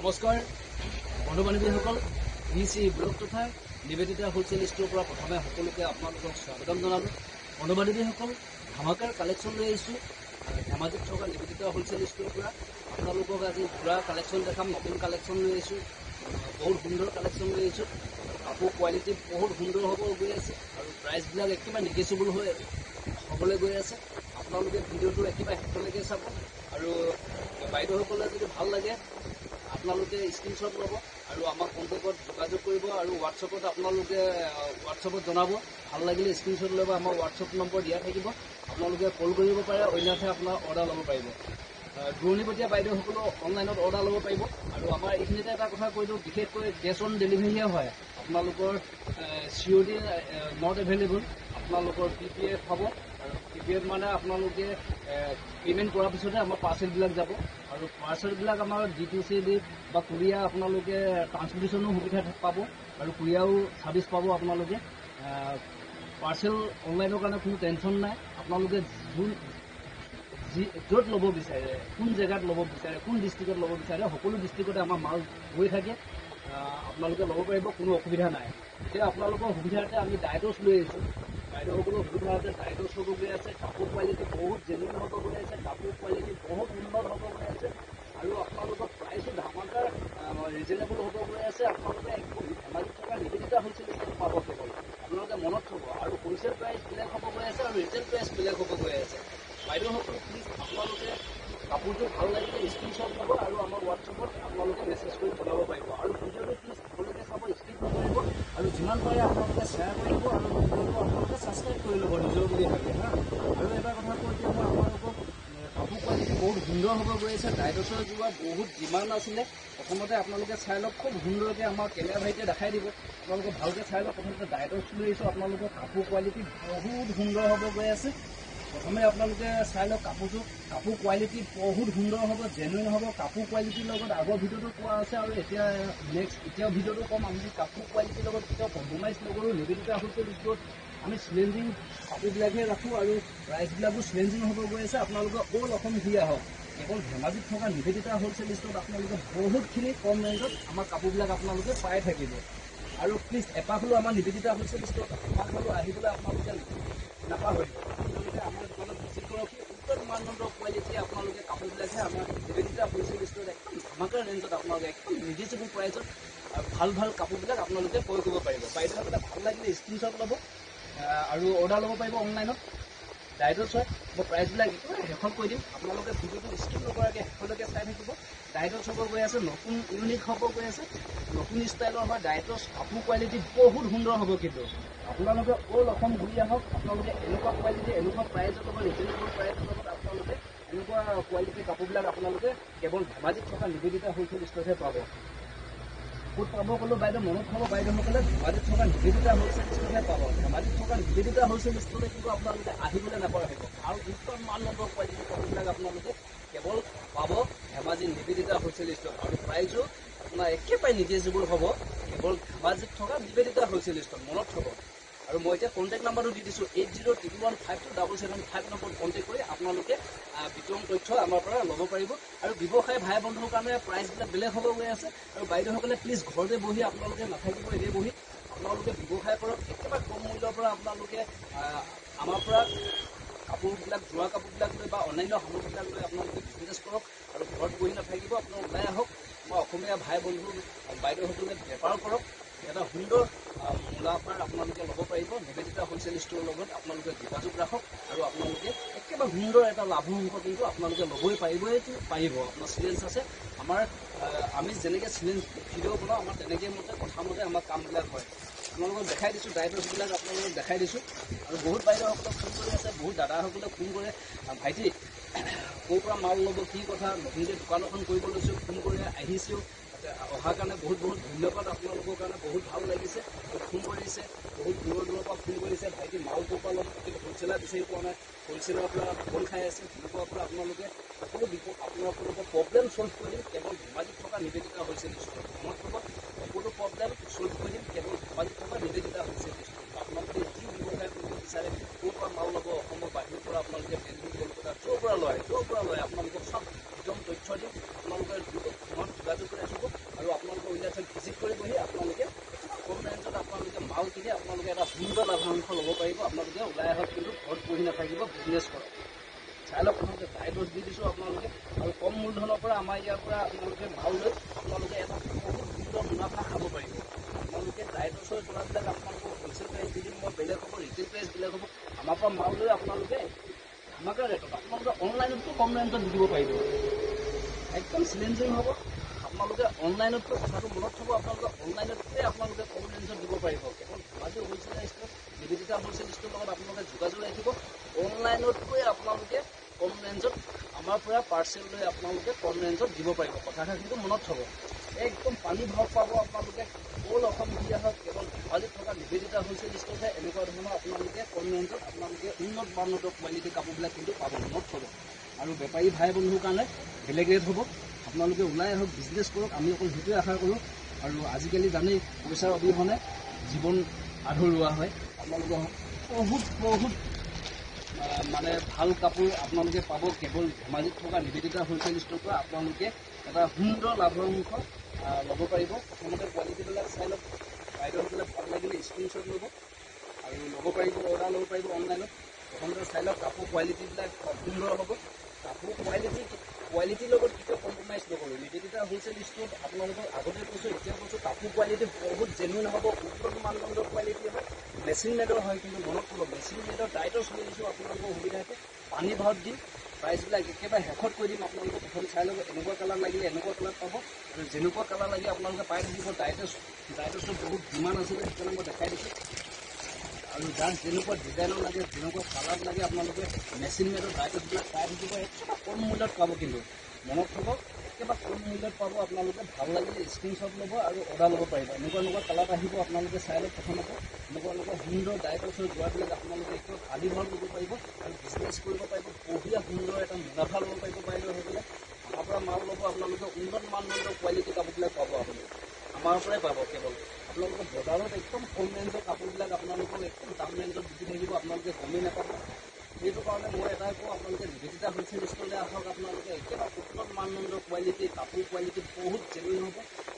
নমস্কাৰ বন্ধু বান্ধৱীসকল, VC blog তথা নিবেদিতা হোলচেল ষ্ট'ৰৰ পৰা প্ৰথমে সকলোকে আপোনালোকক স্বাগতম জনালোঁ। বন্ধু বান্ধৱীসকল, ধামাকাৰ কালেকশ্যন লৈ আহিছোঁ ধেমাজিত থকা নিবেদিতা হোলচেল ষ্ট'ৰৰ পৰা। আপোনালোকক আজি পুৰা কালেকশ্যন দেখাম, নতুন কালেকশ্যন লৈ আহিছোঁ, বহুত সুন্দৰ কালেকশ্যন লৈ আহিছোঁ। কাপোৰ কোৱালিটি বহুত সুন্দৰ হ'ব গৈ আছে আৰু প্ৰাইচবিলাক একেবাৰে নেগেচিবল হ'বলৈ গৈ আছে। আপোনালোকে ভিডিঅ'টো একেবাৰে শেষলৈকে চাব আৰু বাইদেউসকলে যদি ভাল লাগে আপোনালোকে স্ক্ৰীনশ্বট ল'ব আৰু আমাক কণ্টেক্টত যোগাযোগ কৰিব আৰু হোৱাটছআপত জনাব। ভাল লাগিলে স্ক্ৰীনশ্বট ল'ব, আমাৰ হোৱাটছআপ নম্বৰ দিয়া থাকিব, আপোনালোকে কল কৰিব পাৰে, অন্যথা আপোনাৰ অৰ্ডাৰ ল'ব পাৰিব। দূৰণিবতীয়া বাইদেউসকলেও অনলাইনত অৰ্ডাৰ ল'ব পাৰিব। আৰু আমাৰ এইখিনিতে এটা কথা কৈ দিওঁ, বিশেষকৈ কেছ অন ডেলিভাৰীহে হয়। আপোনালোকৰ COD নট এভেইলেবল। আপোনালোকৰ PPF হ'ব আৰু PPF মানে আপোনালোকে পে'মেণ্ট কৰাৰ পিছতে আমাৰ পাৰ্চেলবিলাক যাব আৰু পাৰ্চেলবিলাক আমাৰ D2C বা কুৰিয়াৰ আপোনালোকে ট্ৰান্সপৰ্টেশ্যনো সুবিধা পাব আৰু কুৰিয়াৰো ছাৰ্ভিচ পাব। আপোনালোকে পাৰ্চেল অনলাইনৰ কাৰণে কোনো টেনশ্যন নাই। আপোনালোকে য'ত ল'ব বিচাৰে, কোন জেগাত ল'ব বিচাৰে, কোন ডিষ্ট্ৰিক্টত ল'ব বিচাৰে, সকলো ডিষ্ট্ৰিক্টতে আমাৰ মাল গৈ থাকে, আপোনালোকে ল'ব পাৰিব, কোনো অসুবিধা নাই। এতিয়া আপোনালোকৰ সুবিধাৰ্থে আমি ডাইটছ লৈ আহিছোঁ। বাইদেউসকলৰ সুবিধাৰ্থে ডাইটছ হ'ব গৈ আছে। কাপোৰ কোৱালিটি বহুত জেনুইন হ'ব গৈ আছে, কাপোৰ কোৱালিটি বহুত উন্নত হ'ব গৈ আছে আৰু আপোনালোকৰ প্ৰাইচো ধামাকাৰ ৰিজনেবল হ'ব গৈ আছে। আপোনালোকে একদম ধেমাজিত থকা নিবেদিতা হোলচেল ষ্ট'ৰত পাব কেৱল। আপোনালোকে মনত থ'ব আৰু হোলচেল প্ৰাইচ বেলেগ হ'ব গৈ আছে আৰু ৰিটেইল প্ৰাইচ বেলেগ হ'ব গৈ আছে। বাইদেউসকল প্লিজ আপোনালোকে কাপোৰটো ভাল লাগিলে স্ক্ৰীনশ্বট ল'ব আৰু আমাৰ হোৱাটছআপত আপোনালোকে মেছেজ কৰি জনাব পাৰিব আৰু ভিডিঅ'টো প্লিজ সকলোকে চাব, স্কিপ নকৰিব আৰু যিমান পাৰে আপোনালোকে শ্বেয়াৰ কৰিব আৰু ভিডিঅ'টো আপোনালোকে ছাবস্ক্ৰাইব কৰি ল'ব নিজৰ বুলি ভাবে হা। আৰু এটা কথা কৈ দিওঁ, মই আপোনালোকক কাপোৰ কোৱালিটি বহুত সুন্দৰ হ'ব গৈ আছে। ডাইটছৰ যোৱা বহুত ডিমাণ্ড আছিলে। প্ৰথমতে আপোনালোকে চাই লওক, খুব সুন্দৰকৈ আমাৰ কেমেৰা ভাইটিয়ে দেখাই দিব, আপোনালোকে ভালকৈ চাই লওক। প্ৰথমতে ডাইটছ লৈ আহিছোঁ, আপোনালোকৰ কাপোৰ কোৱালিটি বহুত সুন্দৰ হ'ব গৈ আছে। প্ৰথমে আপোনালোকে চাই লওক কাপোৰটো, কাপোৰ কোৱালিটি বহুত সুন্দৰ হ'ব, জেনুইন হ'ব। কাপোৰ কোৱালিটিৰ লগত আগৰ ভিডিঅ'টো কোৱা আছে আৰু এতিয়াও ভিডিঅ'টো ক'ম, আমি কাপোৰ কোৱালিটিৰ লগত কেতিয়াও কম্প্ৰমাইজ নকৰোঁ। নিবেদিতা হোলচেল ষ্ট'ৰত আমি চেলেঞ্জিং কাপোৰবিলাকহে ৰাখোঁ আৰু প্ৰাইচবিলাকো চেলেঞ্জিং হ'ব গৈ আছে। আপোনালোকে অল অসম ঘূৰি আহক, কেৱল ধেমাজিত থকা নিবেদিতা হোলচেল ষ্ট'ৰত আপোনালোকে বহুতখিনি কম ৰেঞ্জত আমাৰ কাপোৰবিলাক আপোনালোকে পাই থাকিব। আৰু প্লিজ এপাক হ'লেও আমাৰ নিবেদিতা হোলচেল ষ্ট'ৰত এপাক হ'লেও আহিবলৈ আপোনালোকে নাপাহৰিব। আপোনালোকে আমাৰ দোকানত ভিজিট কৰক, উন্নত মানদণ্ডৰ কোৱালিটিয়ে আপোনালোকে কাপোৰবিলাকহে আমাৰ নিবেদিতা হোলচেল ষ্ট'ৰত একদম ধামাকাৰ ৰেঞ্জত আপোনালোকে একদম নেগেচিবল প্ৰাইচত ভাল ভাল কাপোৰবিলাক আপোনালোকে ক্ৰয় কৰিব পাৰিব। বাইদেউসকলে ভাল লাগিলে স্ক্ৰীনশ্বট ল'ব আৰু অৰ্ডাৰ ল'ব পাৰিব অনলাইনত। ডাইটছ হয়, মই প্ৰাইচবিলাক একেবাৰে শেষত কৈ দিম, আপোনালোকে ভিডিঅ'টো স্কিপ নকৰাকৈ শেষলৈকে চাই থাকিব। ডাইটছ হ'ব গৈ আছে, নতুন ইউনিক হ'ব গৈ আছে, নতুন ষ্টাইলৰ হয় ডাইটছ। কাপোৰ কোৱালিটি বহুত সুন্দৰ হ'ব, কিন্তু আপোনালোকে অল অসম ঘূৰি আহক। আপোনালোকে এনেকুৱা কোৱালিটি, এনেকুৱা প্ৰাইজৰ লগত, ৰিজনেবল প্ৰাইজৰ লগত আপোনালোকে এনেকুৱা কোৱালিটিৰ কাপোৰবিলাক আপোনালোকে কেৱল ধেমাজিত থকা নিবেদিতা হোলচেল ষ্ট'ৰতহে পাব। ক'ত পাব ক'লো বাইদেউ মনত থ'ব, বাইদেউসকলে ধেমাজিত থকা নিবেদিতা হোলচেল ষ্ট'ৰহে পাব। ধেমাজিত থকা নিবেদিতা হোলচেল ষ্ট'ৰে কিন্তু আপোনালোকে আহিবলৈ নাপাহৰিব। ভাল উত্তম মানদণ্ডৰ কোৱালিটিৰ কাপোৰবিলাক আপোনালোকে কেৱল পাব ধেমাজি নিবেদিতা হোলচেল ষ্ট'ৰত আৰু প্ৰাইজো আপোনাৰ একেবাৰে নেগেচিবল হ'ব, কেৱল ধেমাজিত থকা নিবেদিতা হোলচেল ষ্ট'ৰ। মনত থ'ব আৰু মই এতিয়া কণ্টেক্ট নাম্বাৰটো দি দিছোঁ, 8011527775 নম্বৰত কণ্টেক্ট কৰি আপোনালোকে বিতৰণ তথ্য আমাৰ পৰা ল'ব পাৰিব। আৰু ব্যৱসায় ভাই বন্ধুৰ কাৰণে প্ৰাইচবিলাক বেলেগ হ'ব গৈ আছে। আৰু বাইদেউসকলে প্লিজ ঘৰতে বহি আপোনালোকে নাথাকিব, এনেই বহি আপোনালোকে ব্যৱসায় কৰক। একেবাৰে কম মূল্যৰ পৰা আপোনালোকে আমাৰ পৰা কাপোৰবিলাক, যোৱা কাপোৰবিলাক লৈ বা অন্যান্য সামগ্ৰীবিলাক লৈ আপোনালোকে বিজনেছ কৰক আৰু ঘৰত বহি নাথাকিব, আপোনালোক ওলাই আহক। আমাৰ অসমীয়া ভাই বন্ধু বাইদেউসকলে বেপাৰ কৰক, এটা সুন্দৰ মুনাফাৰ আপোনালোকে ল'ব পাৰিব। নিবেদিতা হোলচেল ষ্ট'ৰৰ লগত আপোনালোকে যোগাযোগ ৰাখক আৰু আপোনালোকে একেবাৰে সুন্দৰ এটা লাভৰ অংশ কিন্তু আপোনালোকে ল'বই পাৰিব। আপোনাৰ চেলেঞ্জ আছে, আমি যেনেকৈ চেলেঞ্জ ভিডিঅ' বনাওঁ, আমাৰ তেনেকৈ কথা মতে আমাৰ কামবিলাক হয়। আপোনালোকক দেখাই দিছোঁ, ডাইটছবিলাক আপোনালোকক দেখাই দিছোঁ। আৰু বহুত বাইদেউসকলে ফোন কৰি আছে, বহুত দাদাসকলে ফোন কৰে, ভাইটি ক'ৰ পৰা মাল ল'ব, কি কথা, নতুনকৈ দোকান এখন কৰিব লৈছোঁ, ফোন কৰি আহিছোঁ, অহাৰ কাৰণে বহুত বহুত ধন্যবাদ। আপোনালোকৰ কাৰণে বহুত ভাল লাগিছে, ফোন কৰিছে, বহুত দূৰৰ পৰা ফোন কৰিছে, ভাইটি মাল ক'ৰ পৰা ল'ম, কিন্তু হ'লচেলাৰ বিচাৰি পোৱা নাই, হ'লচেলাৰৰ পৰা ফোন খাই আছে, তেনেকুৱাৰ পৰা আপোনালোকে আপোনালোকৰ প্ৰব্লেম ছল্ভ কৰি দিম কেৱল ধেমাজিত থকা নিবেদিতা হোলচেল ষ্ট'ৰত। মনত থ'ব, সকলো প্ৰব্লেম ছল্ভ কৰি দিম কেৱল ধেমাজিত থকা নিবেদিতা হোলচেল ষ্ট'ৰত। আপোনালোকে যি ব্যৱসায় কৰিব বিচাৰে, ক'ৰ পৰা মাল ল'ব, অসমৰ বাহিৰৰ পৰা আপোনালোকে দিল্লী, কলকাতা য'ৰ পৰা লয় আপোনালোকক চব একদম তথ্য দিম। আপোনালোকে ফোনত যোগাযোগ কৰি ৰাখিব। পাৰিব। আপোনালোকে ওলাই আহক, কিন্তু ঘৰত বহি নাথাকিব, বিজনেছ কৰক। চাই লওক, আপোনালোকে ডাইৰেক্ট দি দিছোঁ আপোনালোকে, আৰু কম মূলধনৰ পৰা আমাৰ ইয়াৰ পৰা আপোনালোকে মাল লৈ আপোনালোকে এটা বহুত সুন্দৰ মুনাফা খাব পাৰিব। আপোনালোকে ডাইৰেক্ট যোৱাবিলাক আপোনালোকক হোলচেল প্ৰাইচ দি দিম মই, বেলেগ হ'ব, ৰিটেইল প্ৰাইচ বেলেগ হ'ব। আমাৰ পৰা মাল লৈ আপোনালোকে আমাকে ৰেটত আপোনালোকে অনলাইনতকৈ কম ৰেঞ্জত দিব পাৰিব, একদম চেলেঞ্জিং হ'ব। আপোনালোকে অনলাইনতকৈ কথাটো মনত থ'ব, আপোনালোকে অনলাইনতকৈ আপোনালোকে কম ৰেঞ্জত দিব পাৰিব। কেৱল Dhemaji wholesale store, Nivedita wholesale store লগত আপোনালোকে যোগাযোগ ৰাখিব। অনলাইনতকৈ আপোনালোকে কম ৰেঞ্জত আমাৰ পৰা পাৰ্চেল লৈ আপোনালোকে কম ৰেঞ্জত দিব পাৰিব। কথাষাৰ কিন্তু মনত থ'ব, একদম পানী ভাৱ পাব আপোনালোকে। অল অসম ঘূৰি আহক, কেৱল ধেমাজিত থকা নিবেদিতা হ'লচেল ষ্ট'ৰহে এনেকুৱা ধৰণৰ আপোনালোকে কম ৰেঞ্জত আপোনালোকে উন্নত মানদণ্ডৰ কোৱালিটি কাপোৰবিলাক কিন্তু পাব, মনত থ'ব। আৰু বেপাৰী ভাই বন্ধুৰ কাৰণে বেলেগ ৰেট হ'ব। আপোনালোকে ওলাই আহক, বিজনেছ কৰক, আমি অকল সেইটোৱে আশা কৰোঁ। আৰু আজিকালি জানেই পইচাৰ অবিহনে জীৱন আধৰুৱা হয়। আপোনালোকে বহুত মানে ভাল কাপোৰ আপোনালোকে পাব কেৱল ধেমাজিত থকা নিবেদিতা হ'লচেল ষ্ট'ৰৰ পৰা। আপোনালোকে এটা সুন্দৰ লাভাংশ ল'ব পাৰিব। প্ৰথমতে কোৱালিটিবিলাক চাই লওক, বাইদেউসকলে ভাল লাগিলে স্ক্ৰীনশ্বট ল'ব আৰু ল'ব পাৰিব, অৰ্ডাৰ ল'ব পাৰিব অনলাইনত। প্ৰথমতে চাই লওক কাপোৰ কোৱালিটিবিলাক খুব সুন্দৰ হ'ব। কাপোৰ কোৱালিটিৰ লগত কেতিয়াও কম্প্ৰমাইজ নকৰোঁ। নিবেদিতা হ'লচেল ষ্ট'ৰত আপোনালোকক আগতে কৈছোঁ, এতিয়া কৈছোঁ, কাপোৰ কোৱালিটি বহুত জেনুইন হ'ব, উন্নত মানদণ্ডৰ কোৱালিটি হয়, মেচিন মেডৰ হয়। কিন্তু মনত থ'ব, মেচিন মেডৰ ডাইৰেক্টৰ চলি দিছোঁ আপোনালোকৰ সুবিধাতে। পানী ভাৰত দিম, প্ৰাইচবিলাক একেবাৰে শেষত কৰি দিম। আপোনালোকে প্ৰথম চাই ল'ব, এনেকুৱা কালাৰ লাগিলে এনেকুৱা কালাৰ পাব, আৰু যেনেকুৱা কালাৰ লাগে আপোনালোকে পাই থাকিব। ডাইৰেক্টৰ বহুত ডিমাণ্ড আছিলে, সেইকাৰণে মই দেখাই দিছোঁ। আৰু যাক যেনেকুৱা ডিজাইনৰ লাগে, যেনেকুৱা কালাৰ লাগে, আপোনালোকে মেচিন মেডৰ ডাইৰেক্টবিলাক পাই থাকিব। একেবাৰে কম মূল্যত পাব, কিন্তু মনত থ'ব, একেবাৰে কম মূল্যত পাব। আপোনালোকে ভাল লাগিলে স্ক্ৰীনশ্বট ল'ব আৰু অৰ্ডাৰ ল'ব পাৰিব। এনেকুৱা কালাৰ আহিব, আপোনালোকে চাই লওক। প্ৰথমতে এনেকুৱা সুন্দৰ ডাইৰেক্টৰ যোৱাবিলাক আপোনালোকে একদম পানী ভাৰত ল'ব পাৰিব আৰু বিজনেছ কৰিব পাৰিব। বঢ়িয়া সুন্দৰ এটা মুনাফা ল'ব পাৰিব বাইদেউ হৈ পেলাই। আমাৰ পৰা মাল ল'ব, আপোনালোকে উন্নত মানদণ্ডৰ কোৱালিটি কাপোৰবিলাক পাব। আপোনালোকে আমাৰ পৰাই পাব। কেৱল আপোনালোকে বজাৰত একদম কম ৰেঞ্জৰ কাপোৰবিলাক আপোনালোকক একদম দাম ৰেঞ্জত বিকি থাকিব, আপোনালোকে গমেই নাপাব। সেইটো কাৰণে মই এটাই কওঁ, আপোনালোকে নিবেদিতা হ'লচেল ষ্ট'ৰলৈ আহক। আপোনালোকে একেবাৰে উন্নত মানদণ্ডৰ কোৱালিটি, কাপোৰ কোৱালিটি বহুত জেনুইন হ'ব,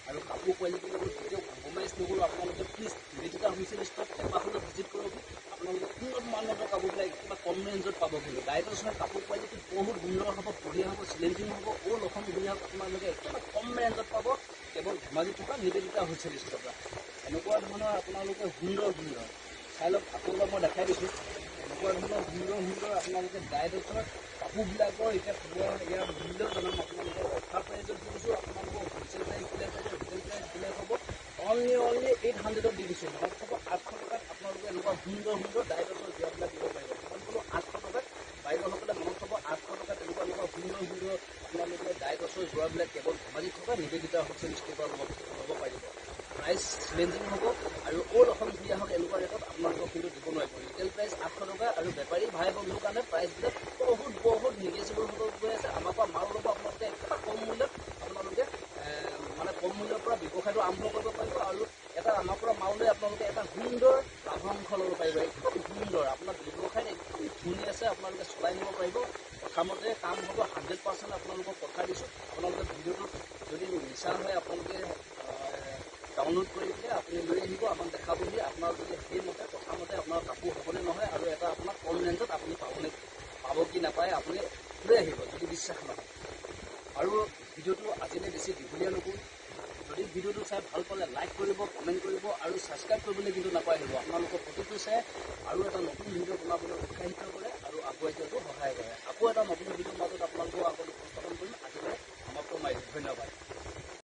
আৰু কাপোৰ কোৱালিটিৰ লগত কেতিয়াও কম্প্ৰমাইজ নকৰোঁ। আপোনালোকে প্লিজ নিবেদিতা হ'লচেল ষ্ট'ৰত এবাৰ হ'লেও ভিজিট কৰক। আপোনালোকে উন্নত মানদণ্ডৰ কাপোৰবিলাক একেবাৰে কম ৰেঞ্জত পাব। কিন্তু ডাইৰেক্টৰ কাপোৰ কোৱালিটি বহুত সুন্দৰ হ'ব, বঢ়িয়া হ'ব, চেলেঞ্জিং হ'ব। অল অসম ঘূৰি আহক, আপোনালোকে একেবাৰে কম ৰেঞ্জত পাব, কেৱল ধেমাজিত থকা নিবেদিতা হ'লচেল ষ্ট'ৰৰ পৰা। এনেকুৱা ধৰণৰ আপোনালোকে সুন্দৰ চাই লওক, আপোনালোকক মই দেখাই দিছোঁ। এনেকুৱা ধৰণৰ সুন্দৰ আপোনালোকে ডাইৰেক্টৰ কাপোৰবিলাকৰ এতিয়া ইয়াৰ মূল্য জনাম। আপোনালোকক অফাৰ প্ৰাইজত দি দিছোঁ, আপোনালোকক হোলচেল প্ৰাইচ বেলেগ হ'ব, ৰিটেইল প্ৰাইচ বেলেগ হ'ব। অনলি 800ত দি দিছোঁ। মনত থ'ব, 800 টকাত আপোনালোকে এনেকুৱা সুন্দৰ ডাইৰেক্টৰ যোৱাবিলাক দিব পাৰিব। কিমান ক'লোঁ? 800 টকাত। বাইদেউসকলে মনত থ'ব, 800 টকাত এনেকুৱা সুন্দৰ আপোনালোকে ডাইৰেক্টৰ যোৱাবিলাক কেৱল ধেমাজিত থকা নিবেদিতা হ'লচেল ষ্ট'ৰৰ পৰা ল'ব পাৰিব। প্ৰাইচ চেলেঞ্জিং হ'ব, আৰু অল অসম ঘূৰি আহক এনেকুৱা ৰেটত আপোনালোকক কিন্তু দিব নোৱাৰিব। ৰিটেইল প্ৰাইচ 800 টকা, আৰু বেপাৰী ভাই বন্ধুৰ কাৰণে প্ৰাইচবিলাক বহুত নিগেচিবল হ'ব গৈ আছে। আমাৰ পৰা মাল ল'ব আপোনালোকে একেবাৰে কম মূল্যত, আপোনালোকে মানে কম মূল্যৰ পৰা ব্যৱসায়টো আৰম্ভ কৰিব পাৰিব। আৰু এটা আমাৰ পৰা মাল লৈ আপোনালোকে এটা সুন্দৰ লাভাংশ ল'ব পাৰিব, একদম সুন্দৰ। আপোনাৰ ব্যৱসায়ত একদম ধুনীয়াছে আপোনালোকে চলাই নিব পাৰিব। কথামতে কাম হ'ব, 100% আপোনালোকক কথা দিছোঁ। আপোনালোকে ভিডিঅ'টো যদি মিছা হয়, আপোনালোকে ডাউনলোড কৰি পেলাই আপুনি লৈ আহিব, আমাক দেখাবহি। আপোনাৰ যদি সেইমতে কথামতে আপোনাৰ কাপোৰ হ'বনে নহয়, আৰু এটা আপোনাৰ কম ৰেঞ্জত আপুনি পাব কি নাপায়, আপুনি লৈ আহিব যদি বিশ্বাস নহয়। আৰু ভিডিঅ'টো আজিলৈ বেছি দীঘলীয়া নকৰোঁ। যদি ভিডিঅ'টো চাই ভাল পালে লাইক কৰিব, কমেণ্ট কৰিব, আৰু ছাবস্ক্ৰাইব কৰিবলৈ কিন্তু নাপাহৰিব। আপোনালোকৰ প্ৰতিটো চাই আৰু এটা নতুন ভিডিঅ' বনাবলৈ উৎসাহিত কৰে আৰু আগুৱাই যোৱাটো সহায় কৰে। আকৌ এটা নতুন ভিডিঅ'